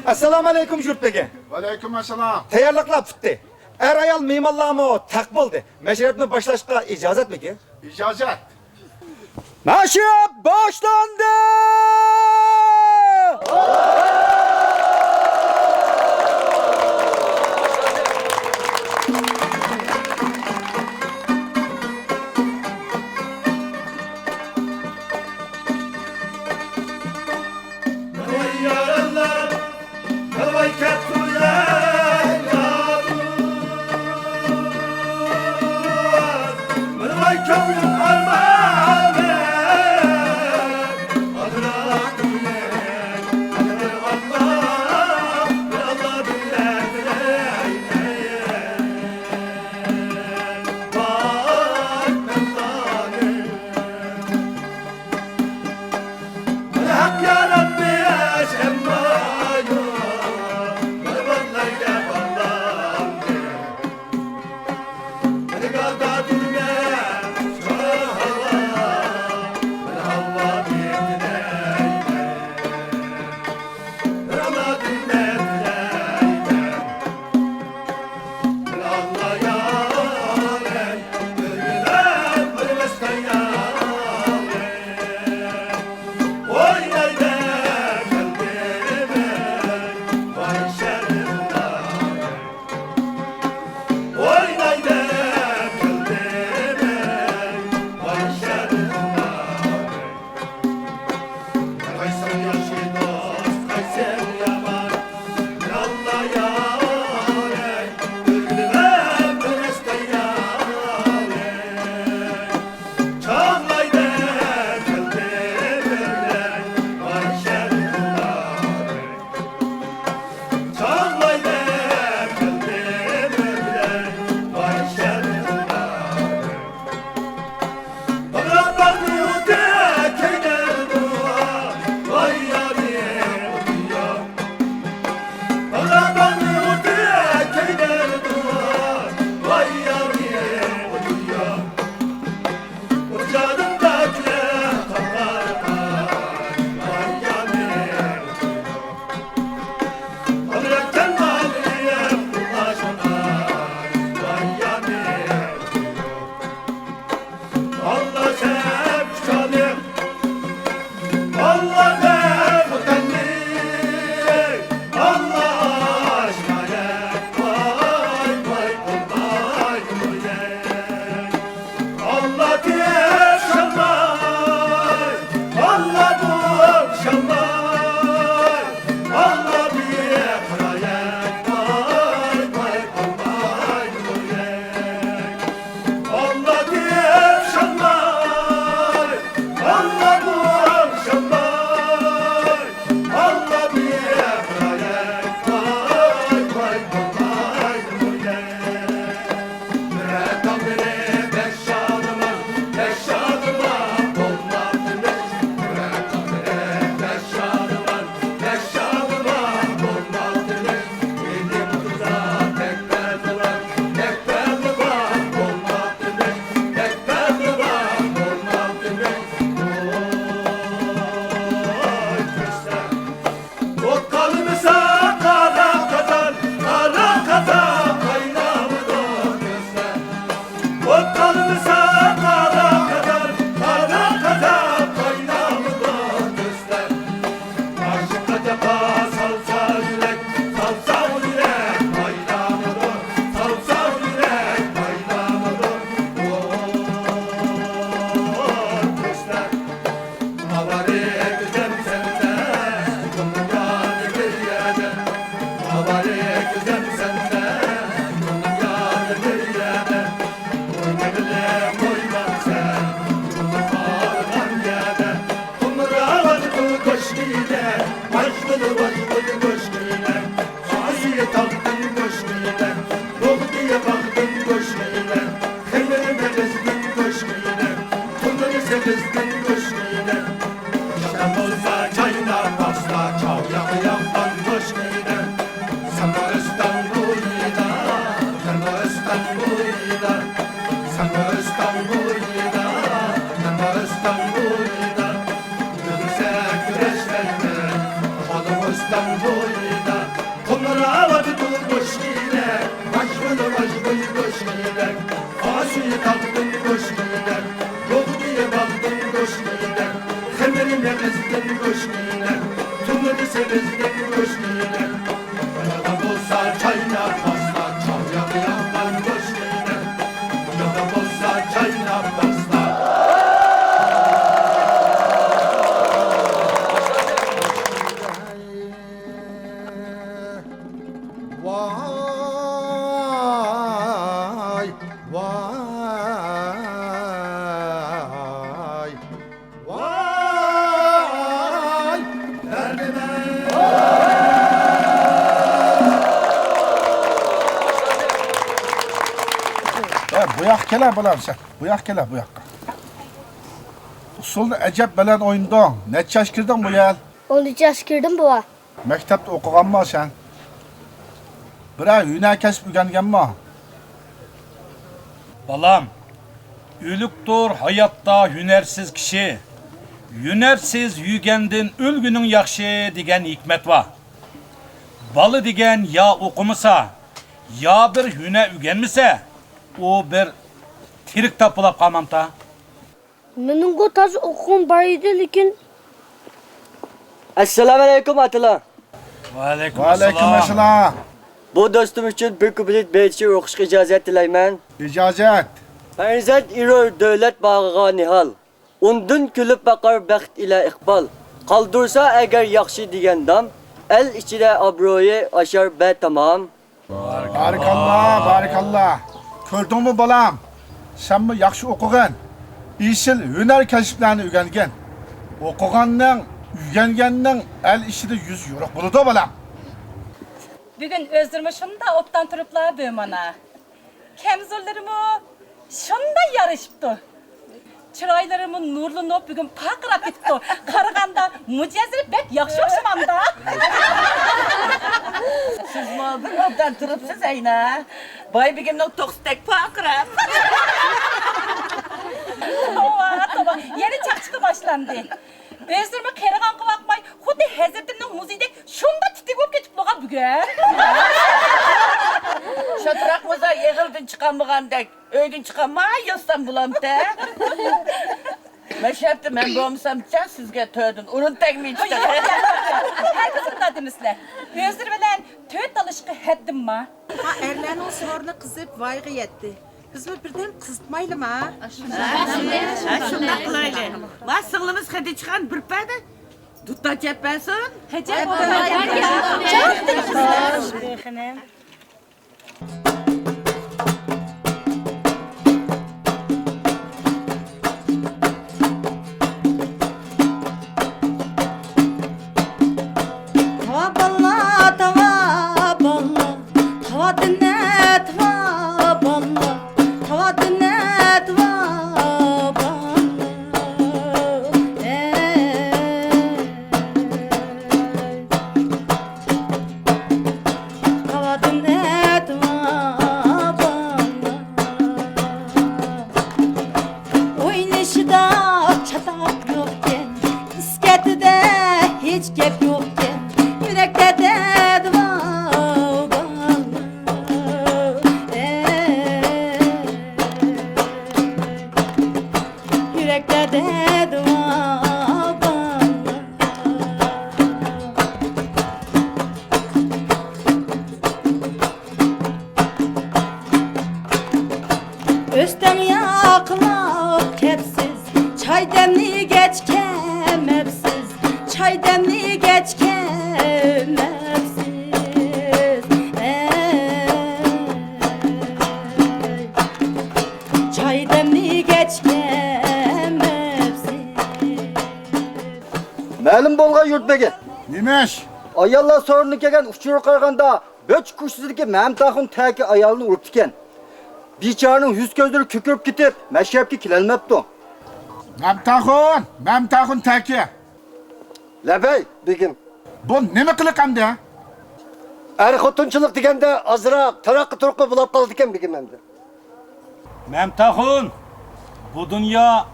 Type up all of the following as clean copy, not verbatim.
Assalomu alaykum Jurtbege. Aleyküm selam. Tayyorliqlar bitdi. Er ayol mehmonlarni taq bo'ldi. Mashrabni boshlashga ijozatmi? İcazet. Mashrab boshlandi! sevizdir koşkiler, tumunu sevizdir koşkiler. Bana bulsa çaynamazlar, çalyalı yaman koşkiler. Bana bulsa çaynamazlar. Vay, vay, vay, derdime. Bu yak kele balam sen. Bu yak kele bu yakka. Usulda acep bilen oyundun. Neçe yaş girdin bu yıl? 13 yaş girdim baba. Mektepte okugan mı sen? Birer hüner kesip ügengen mi? Balam, ülüktür hayatta hünersiz kişi. Hünersiz yügendin ülgünün yakşı degen hikmet var. Balı degen ya okumasa, ya bir hüne ügenmese, o bir tirik tapılap kalmamta. Mening o taz okum var idi lekin Assalomu alaykum atalar. Aleyküm Aleykümselam. Bu do'stim uchun bir kuplet beytchi o'qishga ijozat tilayman. İcazet. Farzand iro davlat bag'iga nihol. Undan kulib boqar baxt ila iqbol. Qoldirsa agar yaxshi degan dam, el ichida obro'yi oshar tamam. Barikallah, barikallah. Gördün mü balam? Sen mi yakşı okugan? İşil hüner kesiplerini ügengen. Okuganның, ügengenning el işide yüz yoruk buludu balam. Bugün özürmüşüm da optan turupla bömana. Kemzullarımı şunda yarışıptı. Çıraylarımın nurlu bugün pakrap bitti. Karaganda mücezir bek yakşı okşamamda. Siz mi aldın optan turupsuz ayna? Bay bugünün tokstek pakrap. Tova, yeni çakçıkı başlandı. Özürmü keragan kıvakmay, hudi hezirdinden muzidek şunda titik olup geçip loğa bugün. Şatırakmıza yığıldın çıkamığandek, öydün çıkamay yılsam bulam da. Meşhepti ben boğumsam can sizge tödün, urun tekmi işte. Herkesin dadınızla. Özür bilen töt dalışkı heddim ma. Erlerinin sorunu kızıp vayga yetti. Biz mi birden kızıtmaylı mı? Şundan kılaylı. Ma sığlımız hadi çıkan bir perde. Tutta ceppensin. Hecep Tava balla, tava balla, tava dinle, tava balla, tava dinle, tava balla. Tava dinle, tava balla. Oynayışıda çatak yokken, isketide hiç gep yokken, yürekte de dua balla. Yürekte de dua balla. Östem yakılap kepsiz, çay demli geç kemepsiz, çay demli geç kemepsiz. Çay demli geç kemepsiz. Ma'lum bo'lgan yurtdagi Nimeş? ayollar sorunu kelgan uchur qaraganda böç kuchsizligi mamtaxun taki ayolni urib ekan. Bechoraning yuz ko'zlari ko'kirib ketib, mashhapga kelolmabdi. Memtahun taki. Labay begim. Bu nima qiliq hamdi? Er xotinchilik deganda azroq taraqqa bulab qoldi ekan begim endi. Memtahun, bu dünya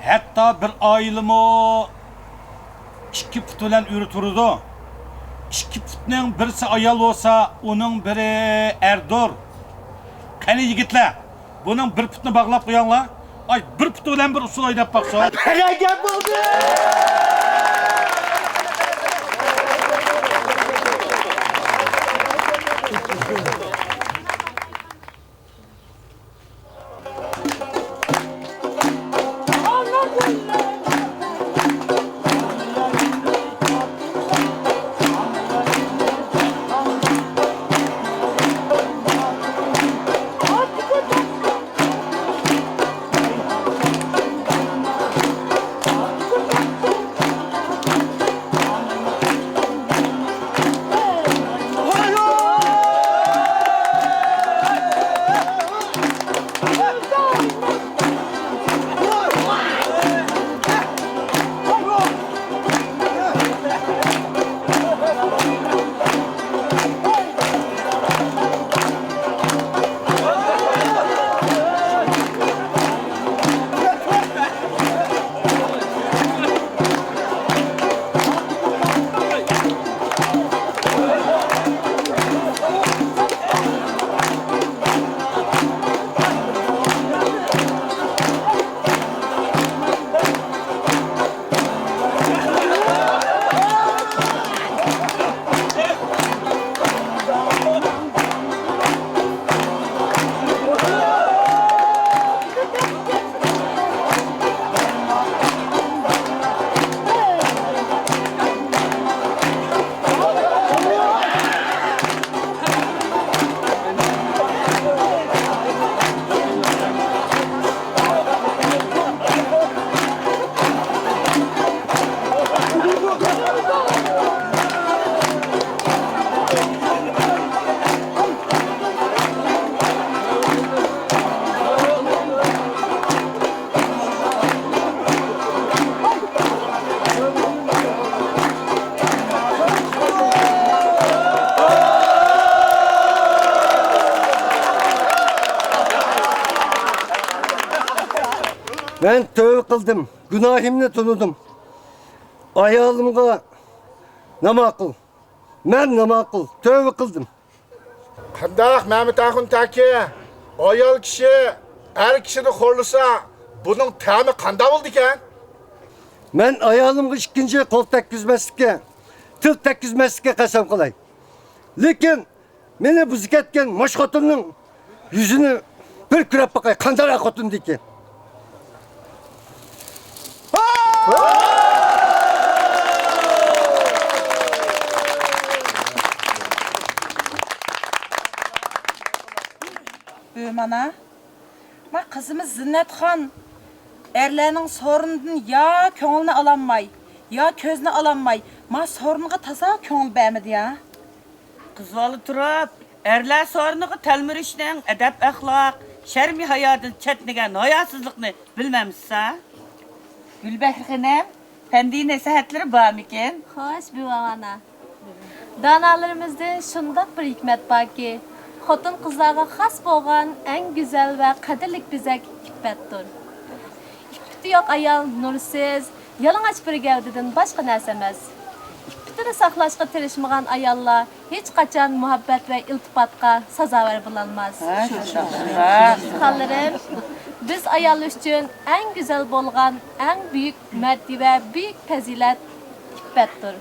hatta bir aylımı iki put bilen ürütürdü. İki putning birisi ayol olsa, onun biri erdur. Qani yigitlar, bunun bir putni bog'lab qo'yinglar. Ay, bir puti bilan bir usul o'ynab boqsa. Qanaqa bo'ldi? Ben tövbe kıldım. Günahımı tanıdım. Ayağımda namakıl. Ben namakıl. Tövbe kıldım. Qandaq Mehmet Akun taki ayol kishi er kishini xo'rlasa buning ta'mi qanday bo'ldi ekan? Ben ayağımı ikinci kol tekkizmeslikке, tıl tekkizmeslikке kasam kılay. Lekin beni buzik etken maş xotunun yüzünü bir kürep bakay. Qanday xotun deyken. Bömana. Ma kızımız Zinnetxan erlerinin sorundan ya köngülünü alanmay, ya közünü alanmay. Ma sorununa taza köngül bəmidi ya. Qızvalı turab, erlər sorunu telmirişdən edep əxlaq, şərmi hayatın çetnigen hayasızlıqını bilməmişsə? Gülbəhri xanım, fəndi nəsihətləri var mıken? Xoş buvana. Danalarımızda şundaq bir hikmet var ki, xotin qızlarga xas bo'lgan eng go'zal va qadrli bezak ippatdir. İppati yo'q ayol nursiz, yalang'och bir gavdadan boshqa narsa emas. Ippatini saqlashga tirishmagan ayollar hech qachon muhabbat va iltifotga sazovor bo'lolmas. Xonlarim, biz ayol uchun eng go'zal bo'lgan, eng buyuk martaba, buyuk fazilat ippatdir.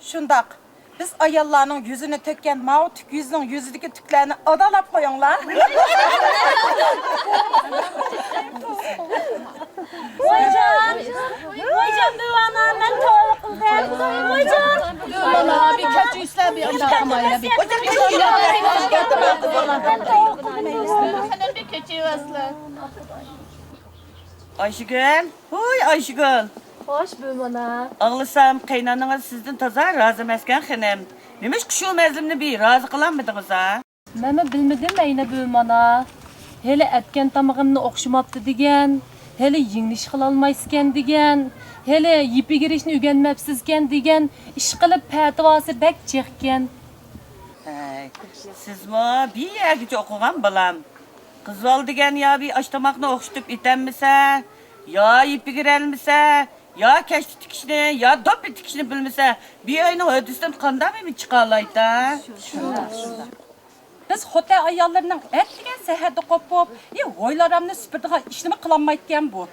Şundak. Biz ayollarının yüzünü tökken mağu tük yüzünün yüzündeki tüklerini adalap koyunlar. Hocam buvana ben to'g'ri qildim. Hocam. Buvana bir kaçı üstler bir aşağımayla bir. Ayşegül, huy Ayşegül. Hoş buvana. Ağlasam qaynananız sizden taza razı emasken xanım. Nemiş ki şu mezlimni bir razı kılanmadınız ha? Məni bilmedim eyni buvana. Hele etken tamağımni oqşumaptı degen, hele yengniş qılalmaysken degen, hele yipi girişni ügenmepsizken degen, iş qılıp patvası bek çekken. Siz mi bir yergice okugan balam? Kızval degen ya bir aştamakını okşutup itenmese, ya ipi girelmese, ya keşti tikişini, ya dopli tikişini bilmese, bir ayının ödüsünden kanda mı çıkarlaydı ha? Biz xote ayollarının et degan seherde qopup, oylaramni süpürdiga işlemi qılanmaytgan bu.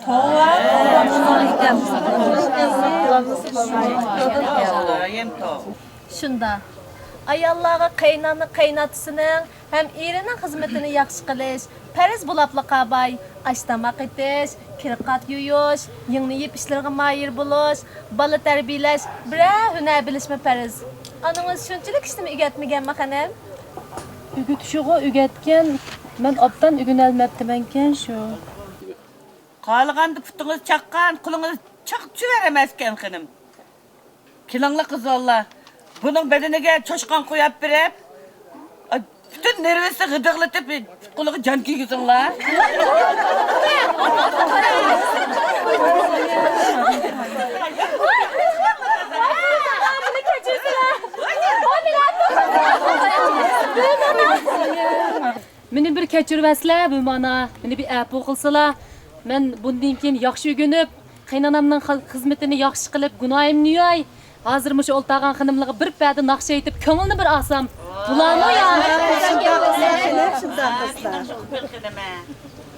Shunda. Ayollarga qaynani qaynatısının hem erinin xizmetini yaxshi qilish, Paris bulaplıqa bay, aştamaq etish, kirqat yuyish, yengni yeb ishlarga mayir bo'lish, bola tarbiyalash, biror hunar bilishmi Paris. Anangiz shunchalik ishtimi o'rgatmaganmi xanam? Ügütüşüğü ügetken, ben obdan ügünelmeptimenken şu. Qalıqandı putunuz çaqqan, kulunuz çaq veremezken xanım. Kilanglı kız valla. Bunun bedeniga çoşkan koyup berip, bütün nervisi gıdıqlatıp kuluğu can kiygizin la. Meni bir keçirvesler bu mana, meni bir apu qilsalar, men bundan keyin yaxshi o'rganib, qaynonamning xizmetini yaxshi qilib, gunohimni yo'y. Hozir mush o'ltagan xinimliga bir payda naqsha aytib, ko'ngilni bir olsam, bularmi ya?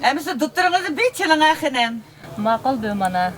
Emisi tutturunuzu bir çılına xanım. Ma'qul bu mana.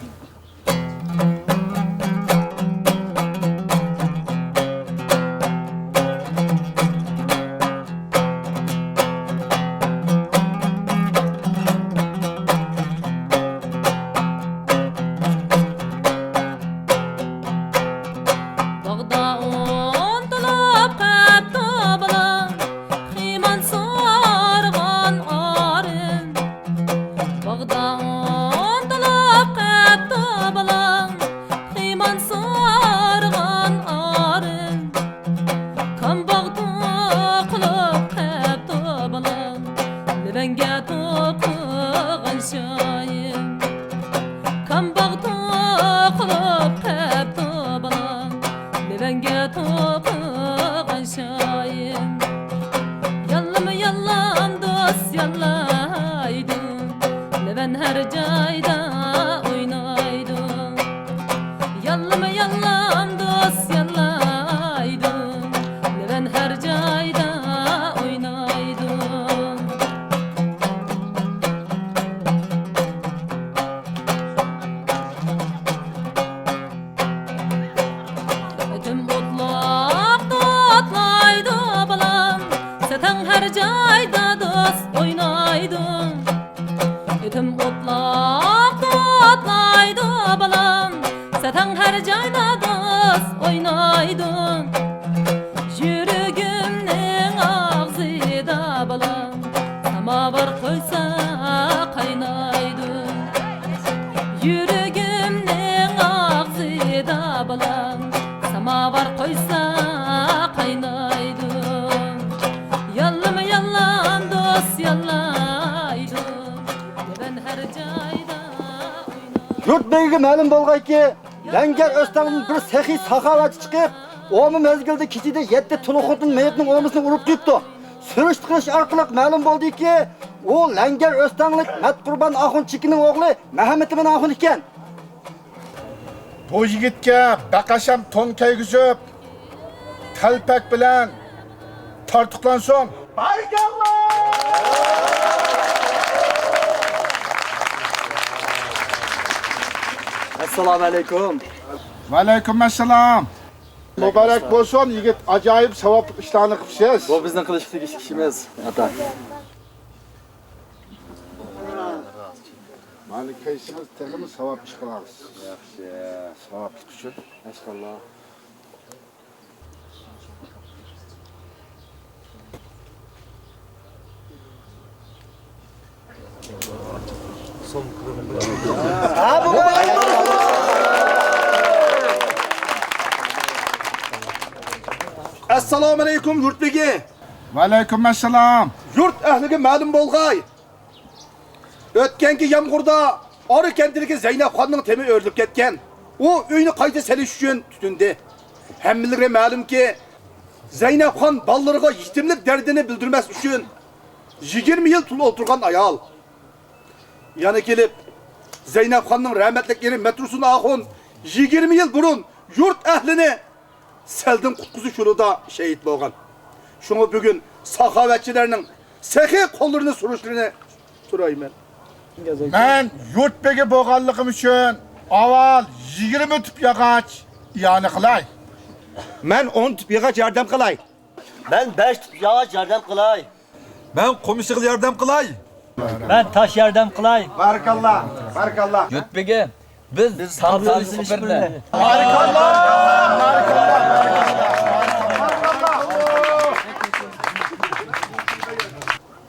Ben her joyda oynaydım. Yallama yallam dost yallaydım. Ben her joyda oynaydım. Ötüm otlaq totlaydı balam. Satan her joyda dost oynaydın. Ötüm otlaq totlaydı balam. Satan her joyda dost oynaydın. Yürügümning ağzıda balam. Samavar koysa qaynaydın. Yürügümning ağzıda balam. Samavar koysa qaynaydın. Yallama yallam dost yallaydın. Ben her joyda Yurt beyiga ma'lum bo'lganki, Langar O'stanning bir saxiy saxovatchi chiqib, o'mi mezgilda kechida 7 tunuxutning meyitning o'misini urib ketdi. Surishtiruv orqali ma'lum bo'ldiki, u Langar O'stanlik Matqurban Axunchikining o'g'li Muhammad ibn Axun ekan. Bu yigitga baqasham to'n kaygizib, talpak bilan tortiqlansin. Assalomu alaykum. Va alaykum assalom. Muborak bo'lsin, yigit ajoyib savob ishlarni qilibsiz. Bu bizning qilishlik ishimiz, ata. Mani kaysimiz tegimi savob ish qilamiz. Yaxshi. Savoblik uchun. Maşallah. Assalomu alaykum yurt begi. Va alaykum assalom. Yurt ahliga ma'lum bo'lg'ay. O'tganki yomg'irda Ori kentidagi Zaynab xonning temi o'rilib ketgan. U uyni qayta selish uchun tutindi. Hammalarga ma'lumki, Zaynab xon ballarga yetimlik dardini bildirmas uchun 20 yil tul o'tirgan ayol. Yana kelib Zaynab xonning rahmatlik eri Matrusun Axun 20 yil burun yurt ahlini seldan qutquzish yo'lida shahid bo'lgan. Şunu bugün sahavetçilerinin sehi kollarını suruşlarını turayım. Men yurt begi bo'lganligim uchun avval 20 tüp yog'och iyoni qilay. Men 10 tüp yog'och yordam qilay. Ben 5 tüp yağaç yardım kılay. Men qo'mishig'il yordam qilay. Ben taş yardım kılay. Barakallah. Barakallah. Yutbege biz tablomuzun işbirliği.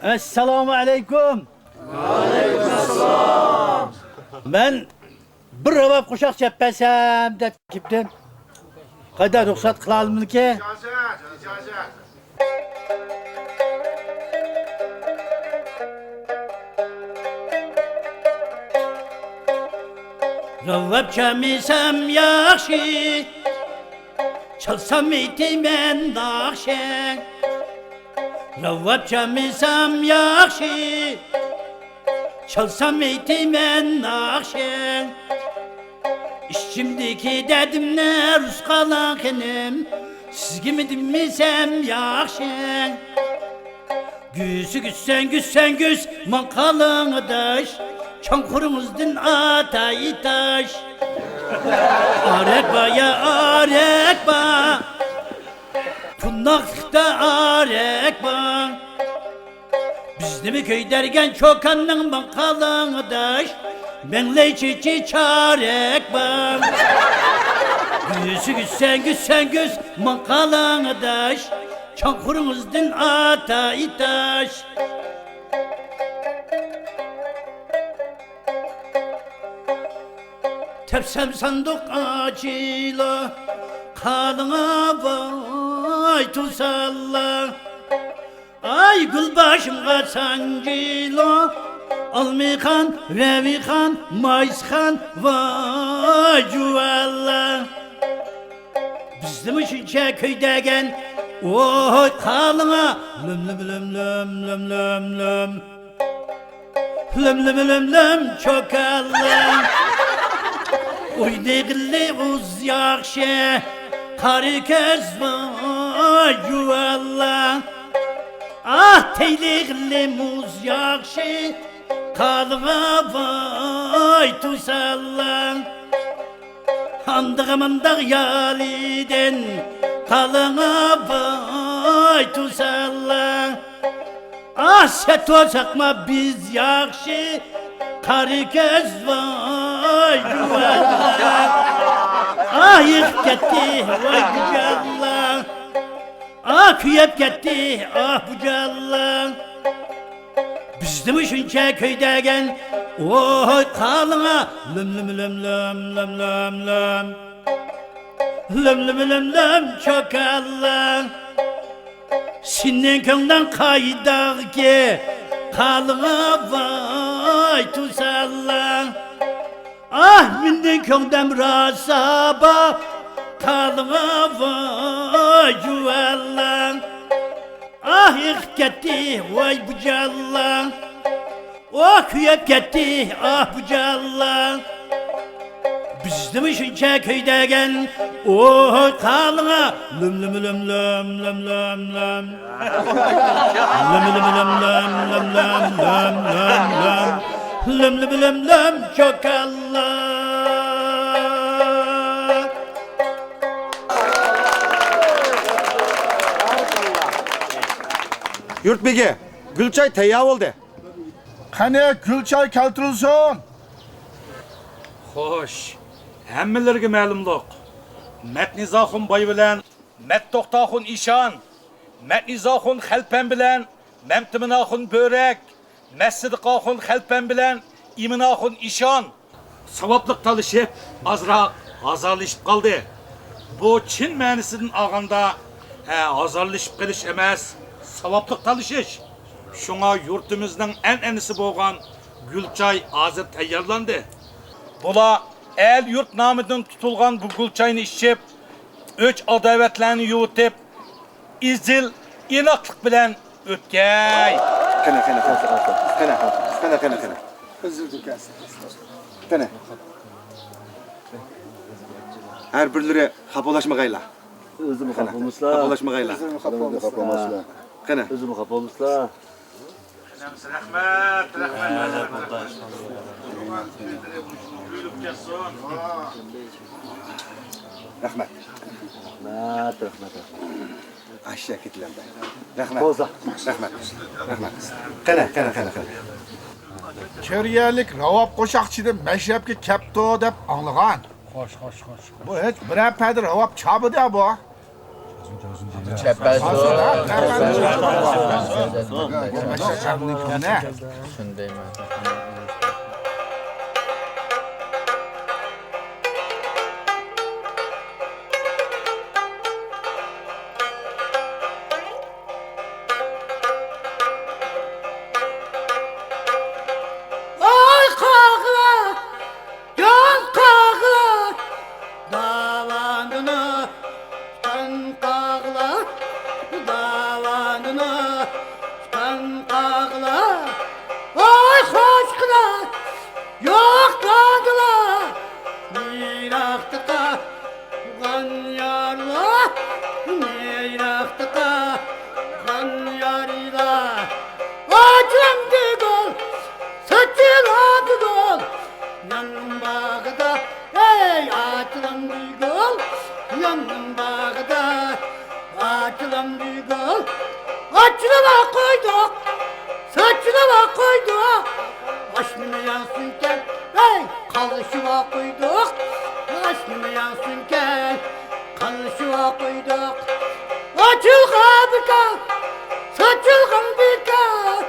Esselamu aleyküm. Aleykümselam. Ben bir revap kuşak çepesem de gittim. Kadar ruhsat kılalım ki? ijozat. Revap çemisem yakşı. Çalsam itimen dağşen. Revap çemisem yakşı. Çalsam itimen dağşen. İçimdeki derdimler rusqalaqenim. Sizge mi dinmesem yakşen. Güsü güssen güz maqalığıdaş. Çankurumuzdan atayı taş. Arekba ya arekba. Tunaklıkta arekba. Bizdimi köy dergen çokanның maqalığıdaş. Benle çiçi çarekba. Güsü güssen güz maqalığıdaş. Çankurumuzdan atayı taş. Tepsem sandık acıyla kanına vay tusalla. Ay gül başımga sancıyla Almikan, Revikan, Mayskan vay cuvalla. Bizim işince köydegen oy kalına lüm lüm lüm lüm lüm lüm lüm. lüm lüm lüm lüm çokalım. Uydigli uz yakşı, karı köz var yuvallah. Ah teyligli muz yakşı, kalına vay tusallah. Andığımındak yaliden, kalına vay tusallah. Ah set olsakma biz yakşı, karı göz vay yuvallah. Ah yık gitti vay bucallah. Ah küyep gitti ah bucallah. Bizim şunca köydegen oy kalına lüm lüm lüm lüm lüm lüm lüm. Lüm lüm lüm lüm çokallah. Senin köyden kaydak ki kalına vay tusallah. Ah minden köyden rasaba kalına vay yuvallah. Ah yık gitti vay bucallah. Oh küyep gitti ah bucallah. Bizim şunca köydegen oy kalına lüm lüm lüm lüm lüm lüm lüm. Lüm lüm lüm lüm lüm lüm lüm lüm lüm. Lüm lüm lüm lüm çokallah. Yurt bege, Gülçay tayyor oldu. Qani gulchay keltirilsin. Xo'sh, hammalarga ma'lumliq. Matnizaxun boy bilan Mattoqtaxun Ishon, Matnizaxun Xalpan bilan Mamtiminaxun Bo'rak, Massidqaxun Xalpan bilan Iminaxun Ishon savobliq talishib, azroq azarlashib qoldi. Bu chin ma'nisidan olganda, azarlashib qilish emas, savobliq talishish. Şuna yurtimizning an'anasi bo'lgan Gulchay hozir tayyorlandi. Bular el yurt nomidan tutilgan bu Gulchayni ichib, o'ch adovatlarni yutib, izil inoqlik bilan o'tgay. Qana. Qana. Her birlari xapolaşmagaylar. O'zim xapomislar. Xapolaşmagaylar. Xapomaslar. Qana. O'zim xapomislar. Rahmat. Rahmat. Rahmat. Aşağı ketilen ben. Rahmat. Boza. Rahmat. Qana. Keriyalik ravab qo'shoqchini mashrabga kapto deb anglagan. Xo'sh. Bu hech biror padir ravab chabida bu. Ay qaqla, yan qaqla, davandına, kan qaqla, davandına, kan qaqla. Ay xoşqla, yo'q qaqla, niraqtiqa, qan yarla, niraqtiqa, qan yarila. Acımdı gol. Saçıladı gol, yanım bağda, ey açılan bir gol, yanım bağda, açılan bir gol. Açılıma koyduk, saçılıma koyduk, aşkına yansınken, ey kalışıma koyduk, aşkına yansınken, kalışıma koyduk. Açılgan bir gol, saçılgan bir gol.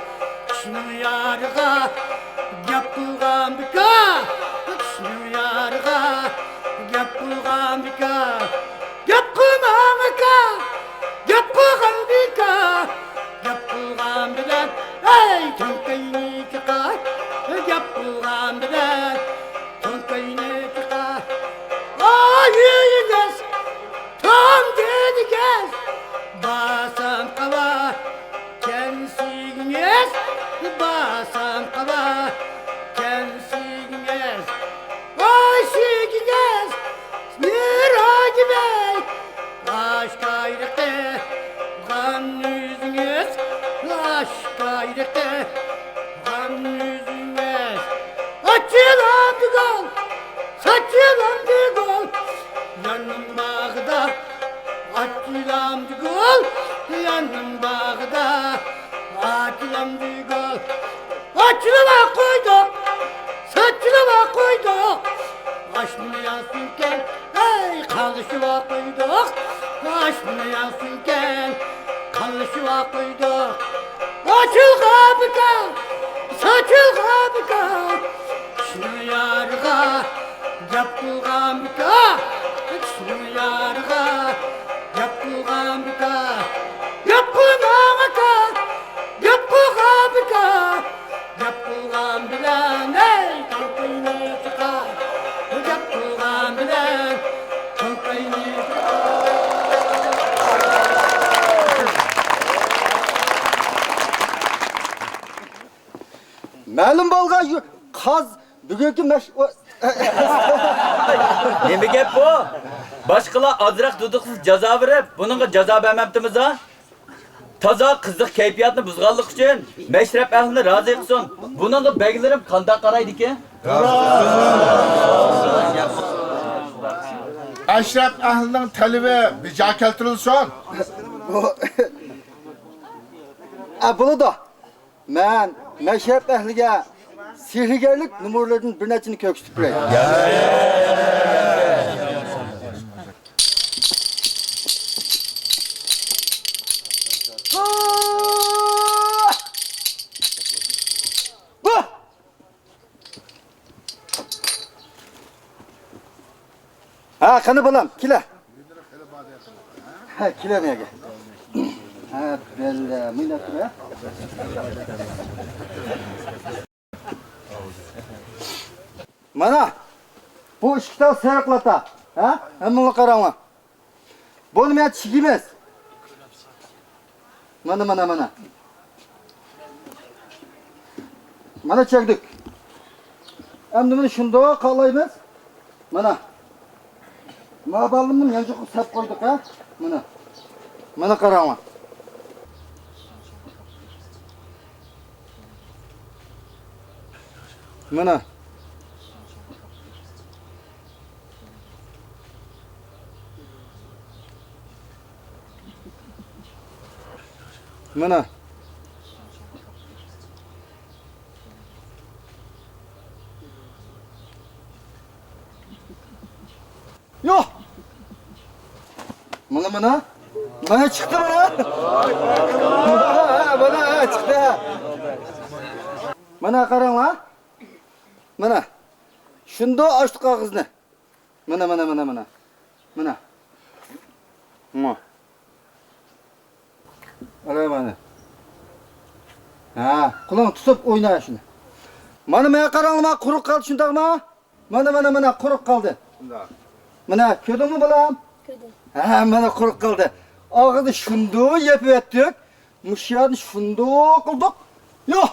Kişinin yarıga gap qilgan bika, kişinin yarıga gap qilgan bika, gap qilgan bika, gap qilgan bika, gap qilgan bilan ey to'nkayni chiqar, gap qilgan bilan to'nkayni chiqar. Ayingiz tom dedigiz basam qaba, kendisiniz basan qaba. Yamanın bağda açılamdı gol. Açılıma koyduk, saçılıma koyduk. Aşmını yansınken, hey kalışıma koyduk. Aşmını yansınken, kalışıma koyduk. Açıl kapıda, saçıl kapıda. Şunu yarga, yapı kapıda. Şunu yarga, yapı kapıda. Yapı kapıda, yapı kapıda. Yapı kapıda, hey kalkayım çıkar. Yapı kapıda, kalkayım çıkar. Ma'lum bo'lgan qaz bugungi Nima gap bu? Boshqalar ozroq duduqsiz jazo berib, buningga jazo bermabdimiz ha? Toza qiziq kayfiyatni buzganlik uchun mashrab ahlini rozi qilsin. Buningga beglarim qanday qaraydi-ki? Ashraf ahlining talibi bija keltirilsin. Bo'ladi. Men mashrab ahliga sehrgarlik numurlaridan bir nechini ko'ksitib beray. Ha, qani bolam, kela. Ha, kela bu yerga. Ha, bella, mina tura. Mana bu ikkita sariqlata, ha? Hammani qaranglar. Bo'lmayotishik emas. Mana. Mana chekdik. Endi buni shundoq qolaymiz. Mana. Mabalımın yanıcık sap koyduk ha. Mana qaranglar. Mana. Mana. Yok. Mana çıktı mana. Mana çıktı. Mana qaranglar. Mana. Shunda ochdik og'izni. Mana. Mana. Mana. Ha, quloq tutib o'yna shuni. Mana qaranglar, quruq qoldi shundaqmi? Mana quruq qoldi. Mana ko'rdingmi bolam? Ko'rdim. Ha, mana quruq qoldi. Og'izni shundoq yeb etdik. Mushani shundoq qildik. Yo'q.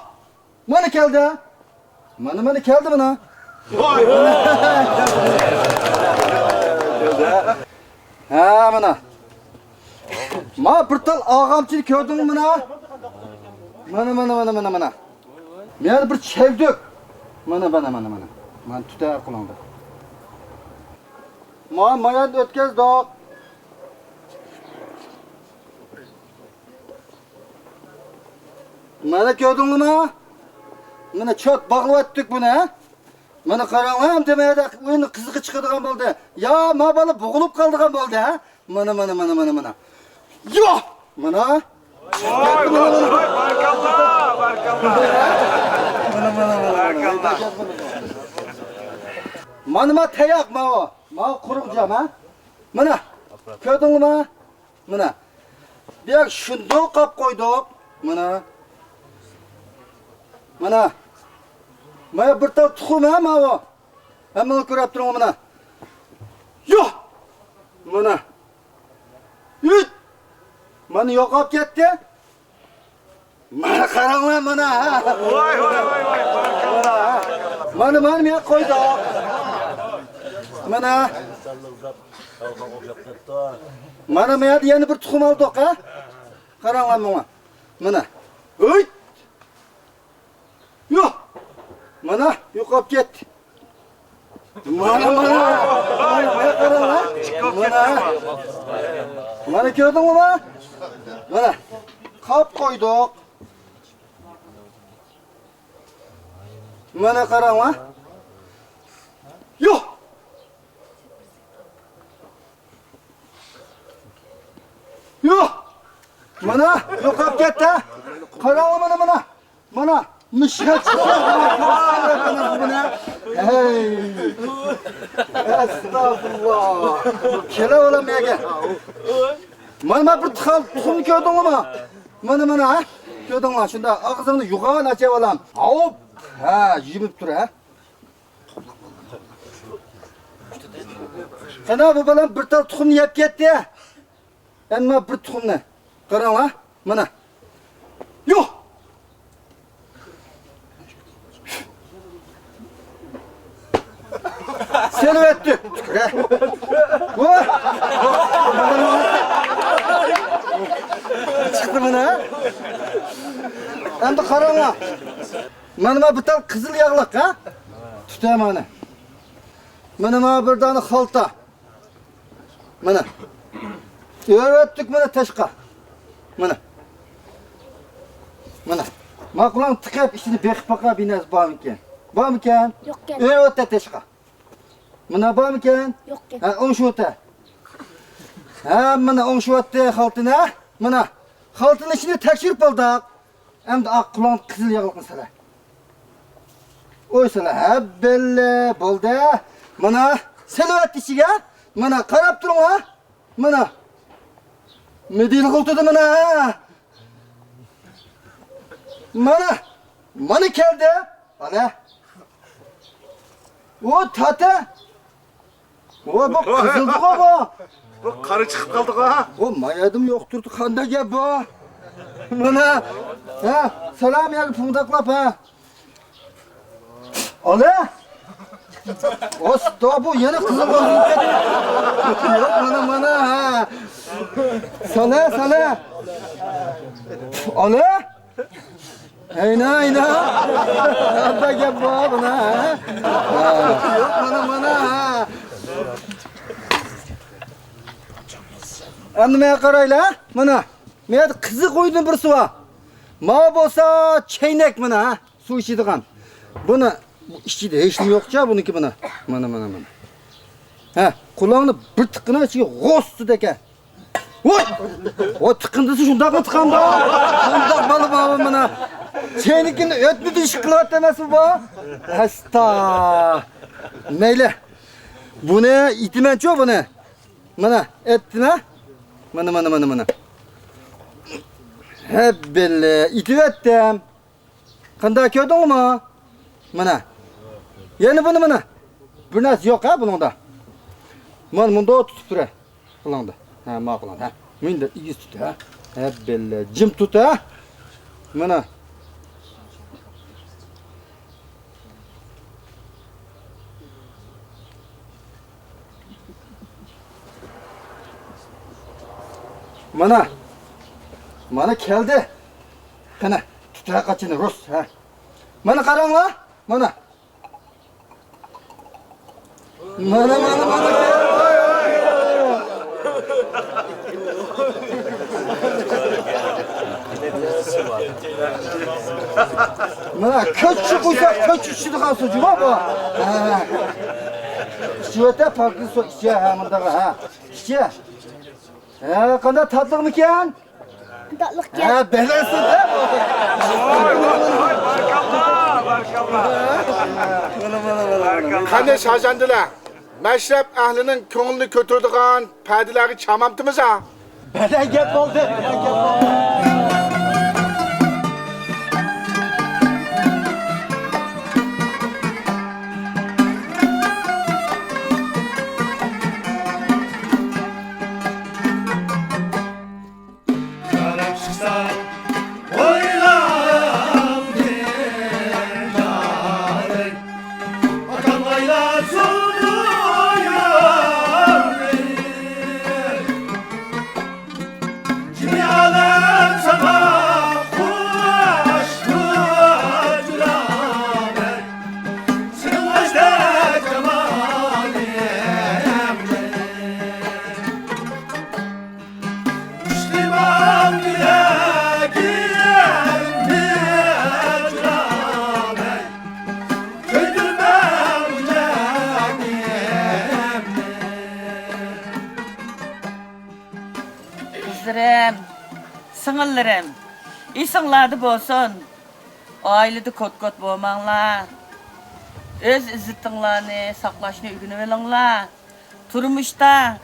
Mana keldi. Mana keldi mana. Voy. Ha, mana. Ma bir tal og'amchilik ko'rdingmi mana? Mana. Men bir chevdik. Mana. Men tuta qulongda. Mayat o'tkazdik. Mana ko'rdingmi? Mana chot bog'lab o'tdik buni, ha? Mana qaranglar, demaydi, o'yin qiziqi chiqadigan bo'ldi. Ya, ma bola bo'g'ilib qoldigan bo'ldi, ha? Mana. Yo'q! Mana. Mana tayoq ma quruq jam, ha? Mana. Ko'rdingmi? Mana. Bu yoq shundoq qolib qo'ydik. Mana. Mana bir tal tuxum ha mana. Hammani ko'rib turibman mana. Yo'q. Mana. Yut. Mana yo'qolib ketdi. Mana qaranglar mana. Voy. Mana men qo'ydim. Mana. Mana men yana bir tuxum oldik ha. Qaranglar mana. Oy. Yo'q. Mana yo'qolib ketdi. Mana. Mana ko'rdingmi? Mana kap koyduk. Mana qarang ha. Yo'q. Yo'q. Mana yo'qolib ketdi. Qarang mana. Mana mishat buna. Hey. Estağfurullah. Kela olam mega. Mana bir tuxum ko'rdingmi? Mana ha. Ko'rdingmi? Shunda og'zingni yug'an ochib olam. Hop. Ha, yeyib tur ha. Qana bu bilan bir tal tuxumni yeb ketdi. Ammo bir tuxumni. Qarang ha. Mana. Yo'q. Selvetdi. Chiqdi mana. Endi qarang. Mana bu tal qizil yog'liq ha? Tutaman mana. Mana bir dona xalta. Mana. Öğrettik mana tashqa. Mana. Maqlan tiqib ishini beqib baqa binas bormikan? Bormikan? Yo'q ekan. Öğretdi tashqa. Mana bormikan? Yo'q ekan. Ha, o'ng shu o'ta. Ha, mana o'ng shu o'tdi xaltini. Mana xaltini ishini tekshirib oldik. Endi oq qulon qizil yog'liqni sala. O'ysala, ha, belli bo'ldi. Mana selvat ishiga, mana qarab turing ha. Mana. Medil qildi mana. Mana keldi. Ana. O tata. O bu qizildi bu. Bu qarı chiqib qoldi ha. O mayadim yo'q turdi, qanday gap bu? Mana. Ha, salom yer pundaqlab ha. Ola. Osta bu yana qizil bo'ldi. Yo'q, mana ha. Sala. Ola. Ayna. Qanday gap bu buna? Yo'q, mana ha. Endi men qaraylar, mana. Men qiziq qo'ydim bir suva. Ma bo'lsa chaynak mana, suv ichadigan. Buni ichida hech nima yo'qcha buniki buni. Mana. Ha, quloqni bir tiqqina ichiga g'o'stud ekan. Voy! O tiqindisi shundaqmi tiqanda? Shundaq bo'lib mana. Senikini o'tni dish qilyapti emasmi bu? Asta. Mayli. Buni itiman-chu buni. Mana, etdina. Mana. Hep belli, itivetdim. Qanday ko'rdingmi? Mana. Yana buni mana. Bir narsa yo'q ha buningda. Mana bunda tutib tura. Qulongda. Ha, ma'qul ha. Menda igiz tut ha. Hep belli, jim tut ha. Mana. Mana keldi. Qana, tutra qachini Rus ha. Mana qaranglar. Mana. Mana ko'chchi qo'ysa ko'chchi ichidigan suji bu. Ha. Ichida farqli suv ichi ha bundaqa ha. Ichi. Ha, qanday tatliqmikan? Tatliqqa. Ha, belasi ha. Qanday shajandilar? Mashrab ahlining ko'nglini ko'taradigan padilarga chamamtimiz ha? Balan gap bo'ldi. Müslüman Singillerim, isinlardı bolsun. Ailede kot bolmanglar. Öz izzetinglarni saqlashni o'rganib olinglar. Turmushda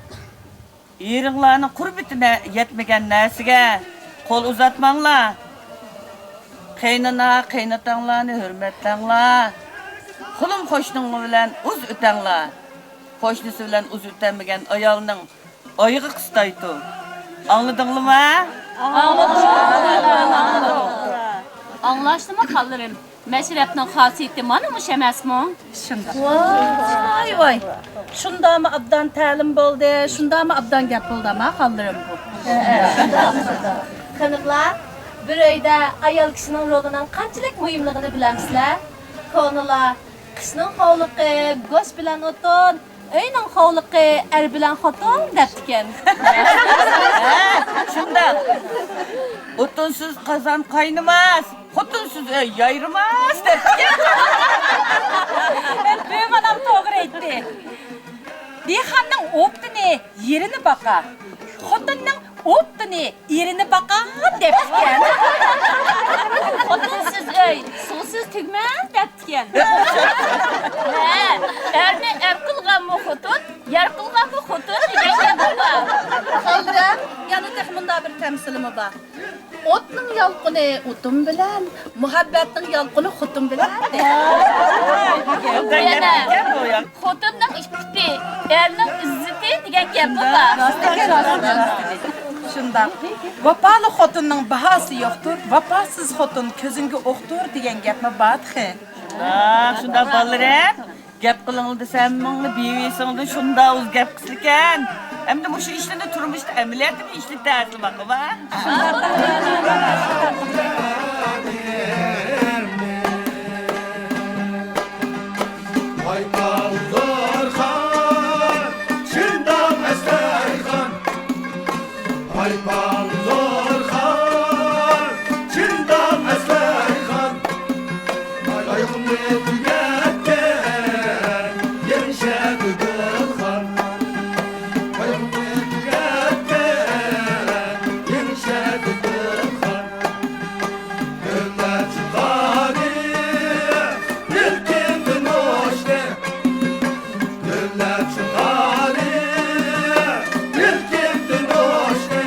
eringlarning qurbitine yetmagan narsaga qo'l uzatmanglar. Qaynana, qaynotanglarni hurmatlanglar. Qulum qo'shning bilan uz o'tanglar. Qo'shnisi bilan uz o'tamagan ayolning oyig'i qistaydi. Anladingmi? Anlaştımı kalırım. Meşrepnin hasiyeti manımış emasmı? Vay. Şunda mı abdan ta'lim bo'ldi, şunda mı abdan gap bo'ldi ama kalırım bu. Kınıklar, bir öyde ayol kişinin rolunun qanchalik muhimligini bilamsizlar? Konular, qishning hovliqi go'sht bilan o'tin, uyning hovliqi er bilan xotin debdikan. Shundoq. O'tinsiz qozon qaynamas, xotinsiz uy yayrimas debdikan. Benim anam doğru etti. Dehqonning o'ptini yerini baqa. Xotinning o'ptini yerini baqa debdikan. Xotinsiz uy, suvsiz tugmas debdikan. Erni er qilganmi xotin, yer qilganmi xotin degan gap bor. Qaldiram, yana texmunda bir temsilimi bor. O'tning yolqini o'tin bilan, muhabbatning yolqini xotin bilan. Xotinning iffati, erning izzati degan gap bor. Shundoq. Vafoli xotinning bahosi yo'qdir, vafosiz xotin ko'zingga o'qdir degan gapmi bor-ku. Shunda bolalar, gap qilinglar desam, mingni bevisingdan shunda o'z gap qilgan. Endi bu ishlarni turmushda amaliyotda ishli ta'sir baqva. Baykaldır han, Çindam Ester han. Baykaldır han, Çindam Ester han. Ayağımı tüketten, Yenişe tıkıl han. Ayağımı tüketten, Yenişe tıkıl han. Göller çıkarı, Ülkemden hoşte. Göller çıkarı, Ülkemden hoşte.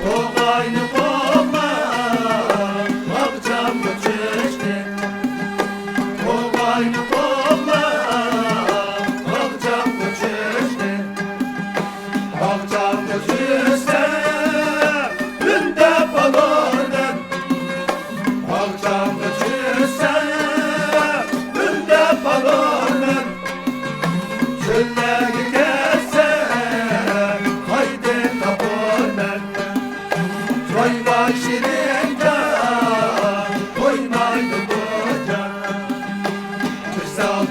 Koğayını koğma, Akçam göçüşte. Koğayını koğma, Akçam göçüşte. Akçam göçüşte, Ünde balordan. Akçam göçüşte, Ünde balordan. Çölle giderse, haydi tapırdan. Çoyva şirincan, koymaydı bu can. Kırsal